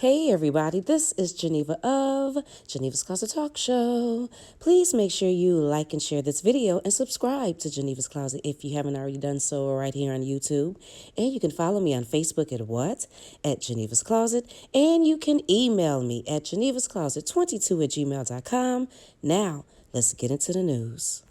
Hey everybody, this is Geneva of Geneva's Closet Talk Show. Please make sure you like and share this video and subscribe to Geneva's Closet if you haven't already done so right here on YouTube. And you can follow me on Facebook at what? At Geneva's Closet. And you can email me at genevascloset22@gmail.com. Now, let's get into the news.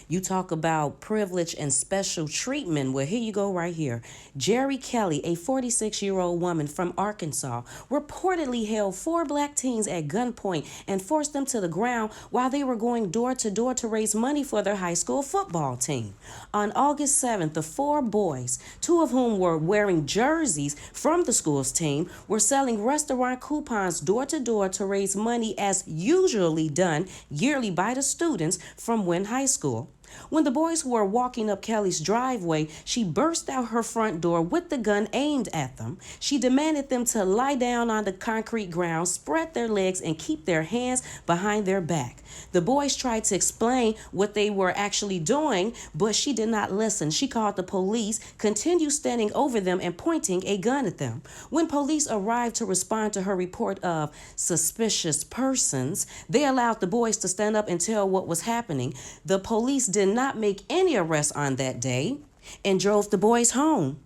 You talk about privilege and special treatment. Well, here you go right here. Jerry Kelly, a 46-year-old woman from Arkansas, reportedly held 4 black teens at gunpoint and forced them to the ground while they were going door to door to raise money for their high school football team. On August 7th, the 4 boys, 2 of whom were wearing jerseys from the school's team, were selling restaurant coupons door to door to raise money as usually done yearly by the students from Wynn High School. When the boys were walking up Kelly's driveway, she burst out her front door with the gun aimed at them. She demanded them to lie down on the concrete ground, spread their legs, and keep their hands behind their back. The boys tried to explain what they were actually doing, but she did not listen. She called the police, continued standing over them, and pointing a gun at them. When police arrived to respond to her report of suspicious persons, they allowed the boys to stand up and tell what was happening. The police did not make any arrests on that day and drove the boys home.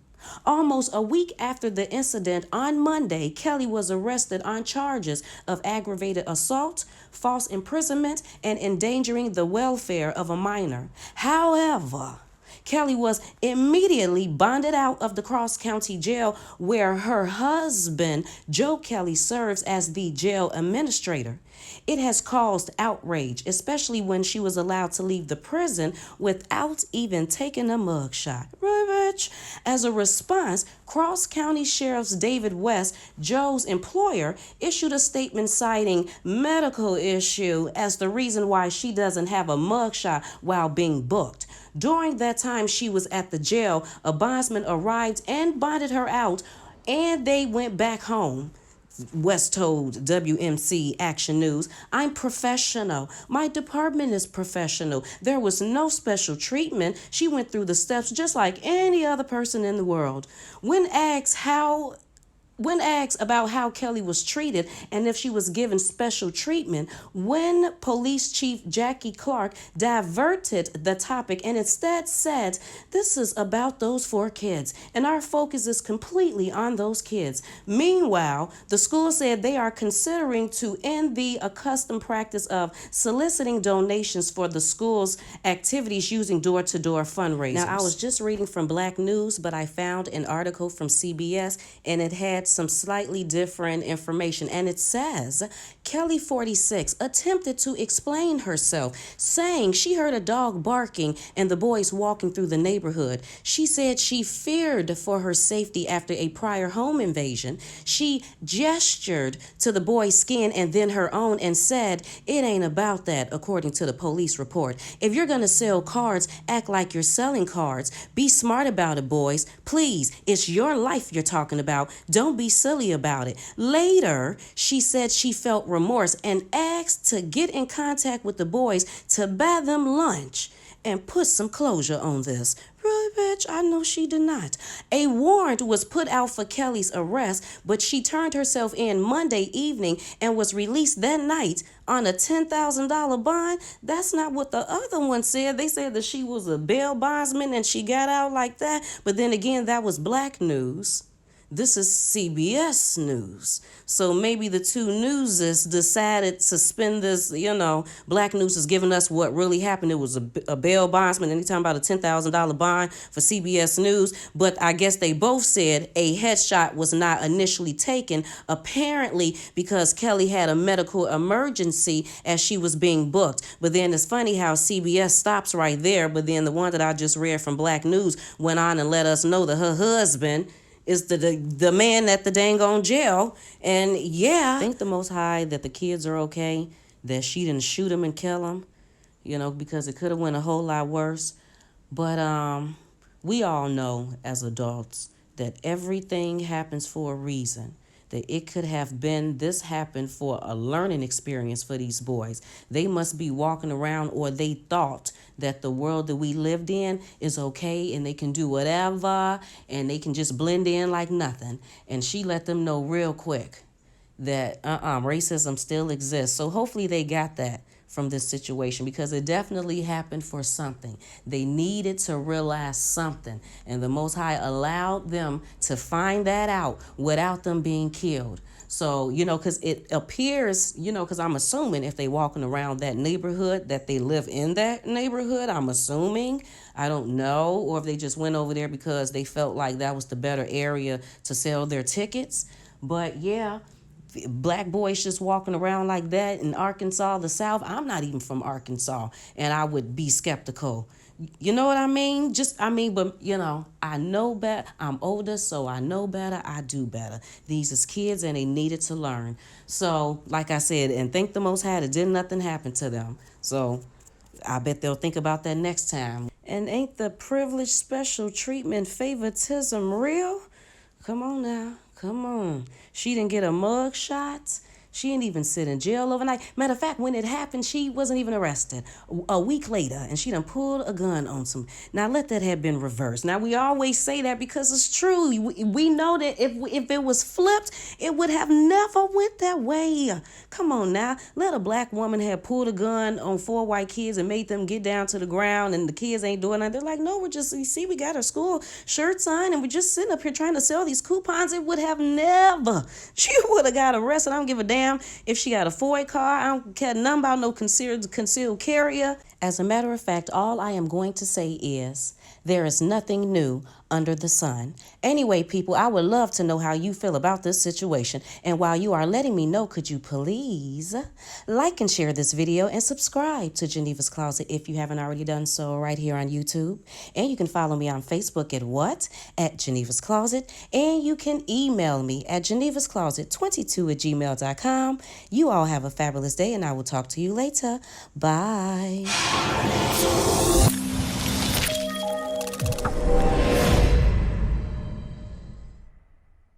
Almost a week after the incident on Monday, Kelly was arrested on charges of aggravated assault, false imprisonment, and endangering the welfare of a minor. However, Kelly was immediately bonded out of the Cross County Jail, where her husband, Joe Kelly, serves as the jail administrator. It has caused outrage, especially when she was allowed to leave the prison without even taking a mugshot. Right, bitch? As a response, Cross County Sheriff's David West, Joe's employer, issued a statement citing medical issue as the reason why she doesn't have a mugshot while being booked. During that time she was at the jail, a bondsman arrived and bonded her out, and they went back home. West told WMC Action News, "I'm professional. My department is professional. There was no special treatment. She went through the steps just like any other person in the world." When asked about how Kelly was treated and if she was given special treatment, when Police Chief Jackie Clark diverted the topic and instead said, "This is about those 4 kids, and our focus is completely on those kids." Meanwhile, the school said they are considering to end the accustomed practice of soliciting donations for the school's activities using door-to-door fundraisers. Now, I was just reading from Black News, but I found an article from CBS, and it had some slightly different information, and it says Kelly 46 attempted to explain herself, saying she heard a dog barking and the boys walking through the neighborhood. She said she feared for her safety after a prior home invasion. She gestured to the boy's skin and then her own and said, "It ain't about that," according to the police report. "If you're gonna sell cards, act like you're selling cards. Be smart about it, boys. Please, it's your life you're talking about. Don't be silly about it." Later, she said she felt remorse and asked to get in contact with the boys to buy them lunch and put some closure on this. Really, bitch? I know she did not. A warrant was put out for Kelly's arrest, but she turned herself in Monday evening and was released that night on a $10,000 bond. That's not what the other one said. They said that she was a bail bondsman and she got out like that. But then again, that was Black News. This is CBS News. So maybe the 2 newses decided to spin this, Black News is giving us what really happened. It was a bail bondsman, and he's talking about a $10,000 bond for CBS News. But I guess they both said a headshot was not initially taken, apparently because Kelly had a medical emergency as she was being booked. But then it's funny how CBS stops right there, but then the one that I just read from Black News went on and let us know that her husband is the man at the dang on jail. And yeah, thank the Most High that the kids are okay, that she didn't shoot him and kill him, because it could have went a whole lot worse. But we all know as adults that everything happens for a reason. that it could have been this happened for a learning experience for these boys. They must be walking around, or they thought that the world that we lived in is okay and they can do whatever and they can just blend in like nothing. And she let them know real quick that racism still exists. So hopefully they got that from this situation, because it definitely happened for something. They needed to realize something, and the Most High allowed them to find that out without them being killed. So, because it appears, because I'm assuming if they walking around that neighborhood, that they live in that neighborhood, I'm assuming. I don't know. Or if they just went over there because they felt like that was the better area to sell their tickets. But yeah, black boys just walking around like that in Arkansas, the South. I'm not even from Arkansas, and I would be skeptical. You know what I mean? But I know better. I'm older, so I know better. I do better. These is kids, and they needed to learn. So, like I said, and thank the Most High, didn't nothing happen to them. So, I bet they'll think about that next time. And ain't the privilege, special treatment, favoritism real? Come on now. Come on. She didn't get a mug shot. She didn't even sit in jail overnight. Matter of fact, when it happened, she wasn't even arrested. A week later, and she done pulled a gun on some. Now, let that have been reversed. Now, we always say that because it's true. We know that if it was flipped, it would have never went that way. Come on now. Let a black woman have pulled a gun on 4 white kids and made them get down to the ground, and the kids ain't doing nothing. They're like, no, we got our school shirts on, and we're just sitting up here trying to sell these coupons. It would have never. She would have got arrested. I don't give a damn if she got a FOIA car. I don't care nothing about no concealed carrier. As a matter of fact, all I am going to say is there is nothing new under the sun. Anyway, people, I would love to know how you feel about this situation. And while you are letting me know, could you please like and share this video and subscribe to Geneva's Closet if you haven't already done so right here on YouTube. And you can follow me on Facebook at Geneva's Closet. And you can email me at genevascloset22@gmail.com. You all have a fabulous day, and I will talk to you later. Bye.